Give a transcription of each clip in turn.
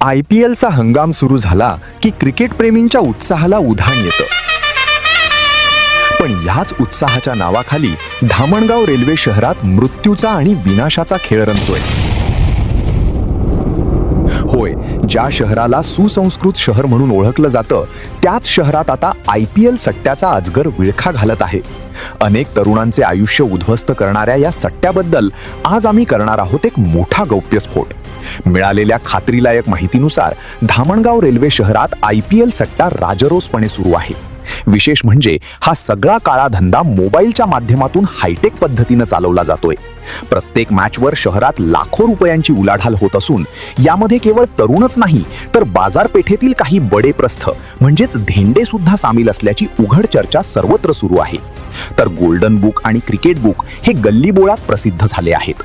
IPLचा हंगाम सुरू झाला की क्रिकेट प्रेमींच्या उत्साहाला उधाण येतं. पण याच उत्साहाच्या नावाखाली धामणगाव रेल्वे शहरात मृत्यूचा आणि विनाशाचा खेळ रंगतोय. होय, ज्या शहराला सुसंस्कृत शहर म्हणून ओळखलं जातं त्याच शहरात आता IPL सट्ट्याचा अजगर विळखा घालत आहे. अनेक तरुणांचे आयुष्य उद्ध्वस्त करणाऱ्या या सट्ट्याबद्दल आज आम्ही करणार आहोत एक मोठा गौप्यस्फोट. मिळालेल्या खात्रीलायक माहितीनुसार धामणगाव रेल्वे शहरात IPL सट्टा राजरोसपणे सुरू आहे. विशेष म्हणजे हा सगळा काळा धंदा मोबाईलच्या माध्यमातून हायटेक पद्धतीनं चालवला जातोय. प्रत्येक मॅचवर शहरात लाखो रुपयांची उलाढाल होत असून यामध्ये केवळ तरुणच नाही तर बाजारपेठेतील काही बडे प्रस्थ म्हणजेच धेंडे सुद्धा सामील असल्याची उघड चर्चा सर्वत्र सुरू आहे. तर गोल्डन बुक आणि क्रिकेट बुक हे गल्लीबोळात प्रसिद्ध झाले आहेत.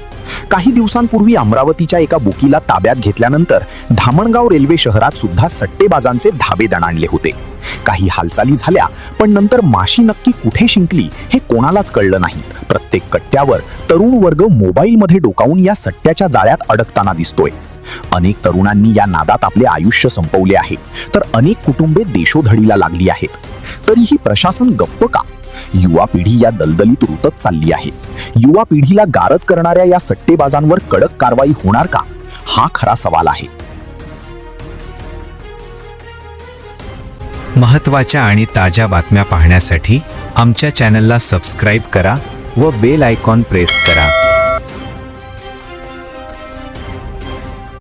काही दिवसांपूर्वी अमरावतीच्या एका बुकीला ताब्यात घेतल्यानंतर धामणगाव रेल्वे शहरात सुद्धा सट्टेबाजांचे धाबे दणाणले होते. काही हालचाली झाल्या, पण नंतर माशी नक्की कुठे शिंकली हे कोणालाच कळलं नाही. प्रत्येक कट्ट्यावर तरुण वर्ग मोबाईलमध्ये डोकावून या सट्ट्याच्या जाळ्यात अडकताना दिसतोय. अनेक तरुणांनी या नादात आपले आयुष्य संपवले आहे, तर अनेक कुटुंबे देशोधडीला लागली आहेत. तरीही प्रशासन गप्प का? युवा पिढी या दलदलीत रुतत चालली आहे. युवा पिढीला गारद करणाऱ्या या सट्टेबाजांवर कडक कारवाई होणार का? हा खरा सवाल आहे. महत्त्वाच्या आणि ताज्या बातम्या पाहण्यासाठी आमच्या चॅनलला सबस्क्राईब करा व बेल आयकॉन प्रेस करा.